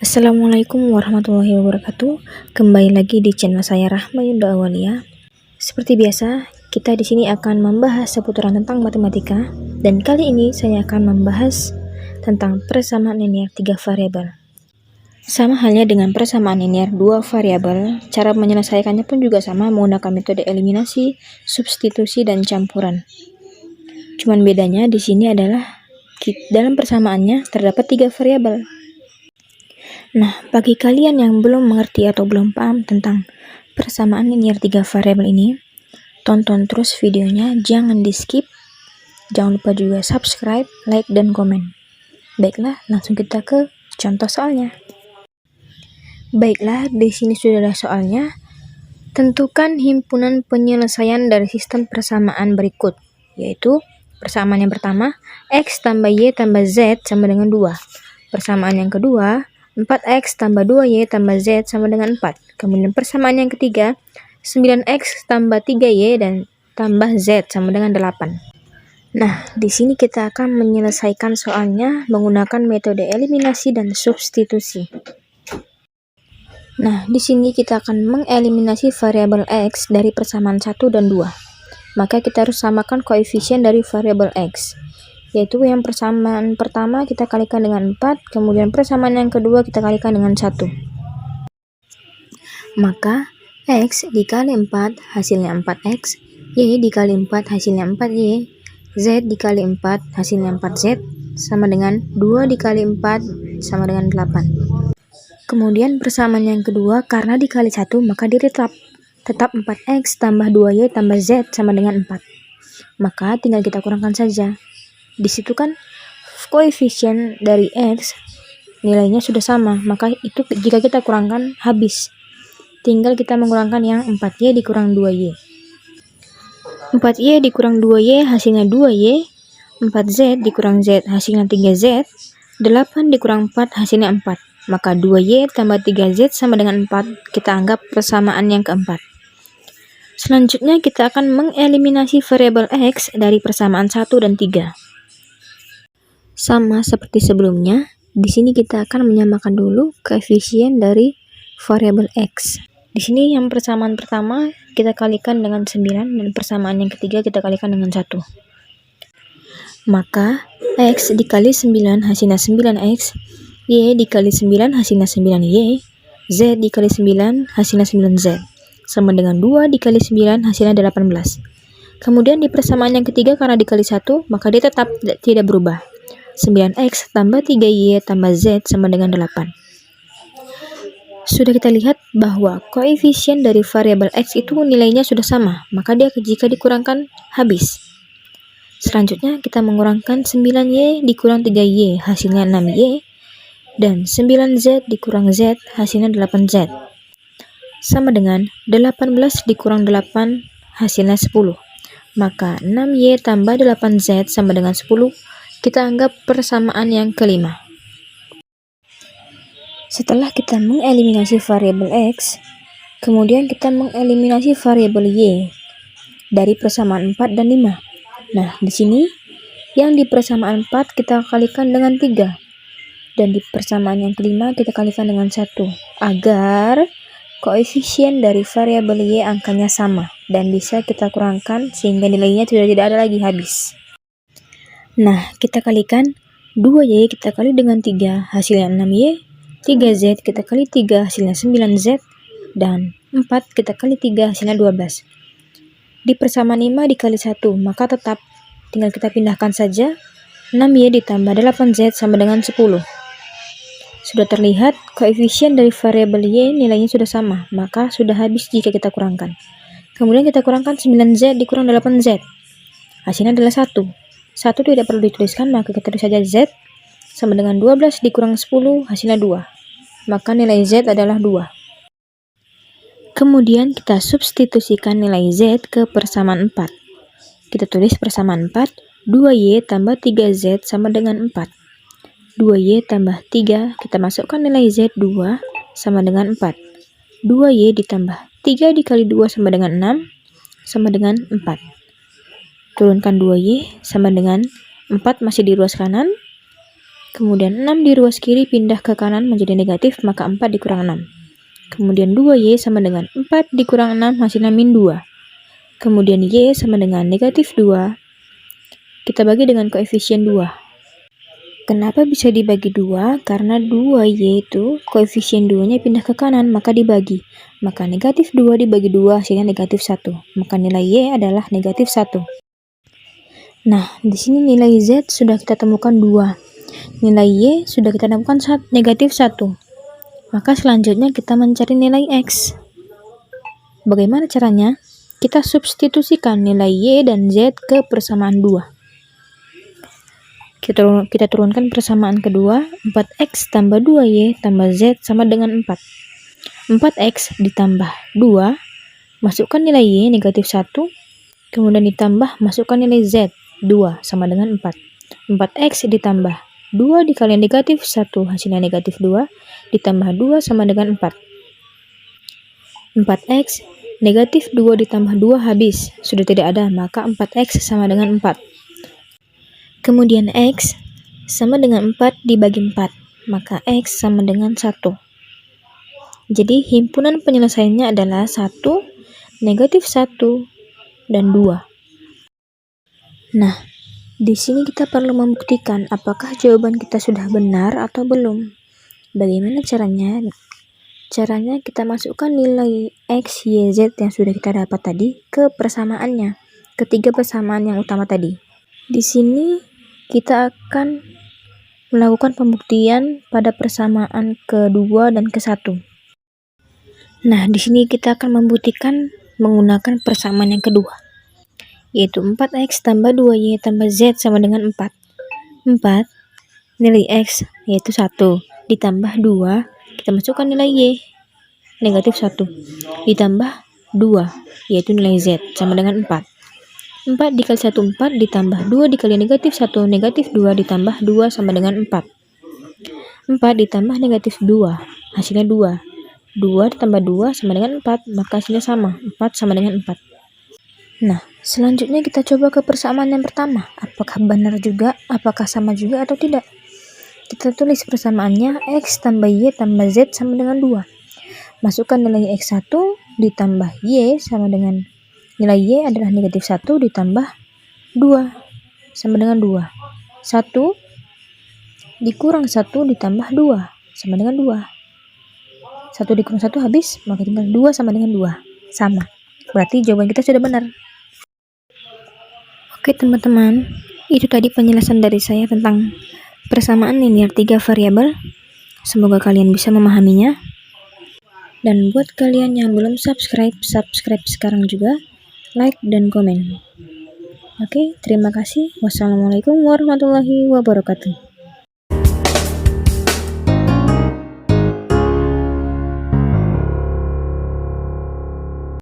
Assalamualaikum warahmatullahi wabarakatuh. Kembali lagi di channel saya Rahma Yunda Awalia. Seperti biasa, kita di sini akan membahas seputaran tentang matematika, dan kali ini saya akan membahas tentang persamaan linear 3 variabel. Sama halnya dengan persamaan linear 2 variabel, cara menyelesaikannya pun juga sama menggunakan metode eliminasi, substitusi, dan campuran. Cuman bedanya di sini adalah dalam persamaannya terdapat 3 variabel. Nah, bagi kalian yang belum mengerti atau belum paham tentang persamaan linear 3 variabel ini, tonton terus videonya, jangan di skip. Jangan lupa juga subscribe, like, dan komen. Baiklah, langsung kita ke contoh soalnya. Baiklah, di sini sudah ada soalnya. Tentukan himpunan penyelesaian dari sistem persamaan berikut, yaitu persamaan yang pertama, X tambah Y tambah Z sama dengan 2. Persamaan yang kedua, 4X tambah 2Y tambah Z sama dengan 4. Kemudian persamaan yang ketiga, 9X tambah 3Y dan tambah Z sama dengan 8. Nah, di sini kita akan menyelesaikan soalnya menggunakan metode eliminasi dan substitusi. Nah, di sini kita akan mengeliminasi variabel X dari persamaan 1 dan 2. Maka kita harus samakan koefisien dari variabel X, yaitu yang persamaan pertama kita kalikan dengan 4, kemudian persamaan yang kedua kita kalikan dengan 1. Maka X dikali 4 hasilnya 4X, Y dikali 4 hasilnya 4Y, Z dikali 4 hasilnya 4Z, sama dengan 2 dikali 4 sama dengan 8. Kemudian persamaan yang kedua, karena dikali 1 maka dia tetap 4X tambah 2Y tambah Z sama dengan 4. Maka tinggal kita kurangkan saja. Di situ kan koefisien dari X nilainya sudah sama, maka itu jika kita kurangkan habis. Tinggal kita mengurangkan yang 4Y dikurang 2Y. 4Y dikurang 2Y hasilnya 2Y, 4Z dikurang Z hasilnya 3Z, 8 dikurang 4 hasilnya 4. Maka 2Y tambah 3Z sama dengan 4, kita anggap persamaan yang keempat. Selanjutnya kita akan mengeliminasi variabel X dari persamaan 1 dan 3. Sama seperti sebelumnya, di sini kita akan menyamakan dulu koefisien dari variabel X. Di sini yang persamaan pertama kita kalikan dengan 9 dan persamaan yang ketiga kita kalikan dengan 1. Maka X dikali 9 hasilnya 9X, Y dikali 9 hasilnya 9Y, Z dikali 9 hasilnya 9Z, sama dengan 2 dikali 9 hasilnya 18. Kemudian di persamaan yang ketiga karena dikali 1, maka dia tetap tidak berubah. 9X tambah 3Y tambah Z sama dengan 8. Sudah kita lihat bahwa koefisien dari variabel X itu nilainya sudah sama, maka dia jika dikurangkan habis. Selanjutnya kita mengurangkan 9Y dikurang 3Y hasilnya 6Y, dan 9Z dikurang Z hasilnya 8Z, sama dengan 18 dikurang 8 hasilnya 10. Maka 6Y tambah 8Z sama dengan 10, kita anggap persamaan yang kelima. Setelah kita mengeliminasi variabel X, kemudian kita mengeliminasi variabel Y dari persamaan 4 dan 5. Nah, di sini yang di persamaan 4 kita kalikan dengan 3. Dan di persamaan yang kelima kita kalikan dengan 1, agar koefisien dari variabel Y angkanya sama dan bisa kita kurangkan sehingga nilainya sudah tidak ada lagi habis. Nah, kita kalikan 2Y kita kali dengan 3 hasilnya 6Y, 3Z kita kali 3 hasilnya 9Z, dan 4 kita kali 3 hasilnya 12. Di persamaan 5 dikali 1, maka tetap tinggal kita pindahkan saja. 6Y ditambah 8Z sama dengan 10. Sudah terlihat koefisien dari variabel Y nilainya sudah sama, maka sudah habis jika kita kurangkan. Kemudian kita kurangkan 9Z dikurang 8Z. Hasilnya adalah 1. 1 tidak perlu dituliskan, maka kita tulis saja Z sama dengan 12 dikurang 10 hasilnya 2. Maka nilai Z adalah 2. Kemudian kita substitusikan nilai Z ke persamaan 4. Kita tulis persamaan 4, 2Y tambah 3Z sama dengan 4. 2Y tambah 3, kita masukkan nilai Z 2 sama dengan 4. 2Y ditambah 3 dikali 2 sama dengan 6, sama dengan 4. Turunkan 2Y sama dengan 4 masih di ruas kanan. Kemudian 6 di ruas kiri pindah ke kanan menjadi negatif, maka 4 dikurang 6. Kemudian 2Y sama dengan 4 dikurang 6 hasilnya min 2. Kemudian Y sama dengan negatif 2. Kita bagi dengan koefisien 2. Kenapa bisa dibagi 2? Karena 2Y itu koefisien 2-nya pindah ke kanan, maka dibagi. Maka negatif 2 dibagi 2 hasilnya negatif 1. Maka nilai Y adalah negatif 1. Nah, di sini nilai Z sudah kita temukan 2. Nilai Y sudah kita temukan negatif 1. Maka selanjutnya kita mencari nilai X. Bagaimana caranya? Kita substitusikan nilai Y dan Z ke persamaan 2. Kita turunkan persamaan kedua, 4X tambah 2Y tambah Z sama dengan 4. 4X ditambah 2, masukkan nilai Y negatif 1, kemudian ditambah masukkan nilai Z, 2 sama dengan 4. 4X ditambah 2 dikali negatif 1 hasilnya negatif 2, ditambah 2 sama dengan 4. 4X negatif 2 ditambah 2 habis, sudah tidak ada, maka 4X sama dengan 4. Kemudian X sama dengan 4 dibagi 4, maka X sama dengan 1. Jadi himpunan penyelesaiannya adalah 1, negatif 1, dan 2. Nah, di sini kita perlu membuktikan apakah jawaban kita sudah benar atau belum. Bagaimana caranya? Caranya kita masukkan nilai X, Y, Z yang sudah kita dapat tadi ke persamaannya, ketiga persamaan yang utama tadi. Di sini kita akan melakukan pembuktian pada persamaan kedua dan ke-1. Nah, di sini kita akan membuktikan menggunakan persamaan yang kedua, yaitu 4X tambah 2Y tambah Z sama dengan 4. 4, nilai X yaitu 1, ditambah 2, kita masukkan nilai Y, negatif 1, ditambah 2, yaitu nilai Z, sama dengan 4. 4 dikali 1, 4, ditambah 2 dikali negatif 1, negatif 2, ditambah 2 sama dengan 4. 4 ditambah negatif 2, hasilnya 2. 2 ditambah 2 sama dengan 4, maka hasilnya sama, 4 sama dengan 4. Nah, selanjutnya kita coba ke persamaan yang pertama. Apakah benar juga, apakah sama juga atau tidak? Kita tulis persamaannya, X tambah Y tambah Z sama dengan 2. Masukkan nilai X1 ditambah Y sama dengan nilai Y adalah negatif 1 ditambah 2 sama dengan 2. 1 dikurang 1 ditambah 2 sama dengan 2. 1 dikurang 1 habis, maka tinggal 2 sama dengan 2. Sama. Berarti jawaban kita sudah benar. Oke teman-teman, itu tadi penjelasan dari saya tentang persamaan linear 3 variabel. Semoga kalian bisa memahaminya. Dan buat kalian yang belum subscribe sekarang juga. Like dan komen. Oke, terima kasih. Wassalamualaikum warahmatullahi wabarakatuh.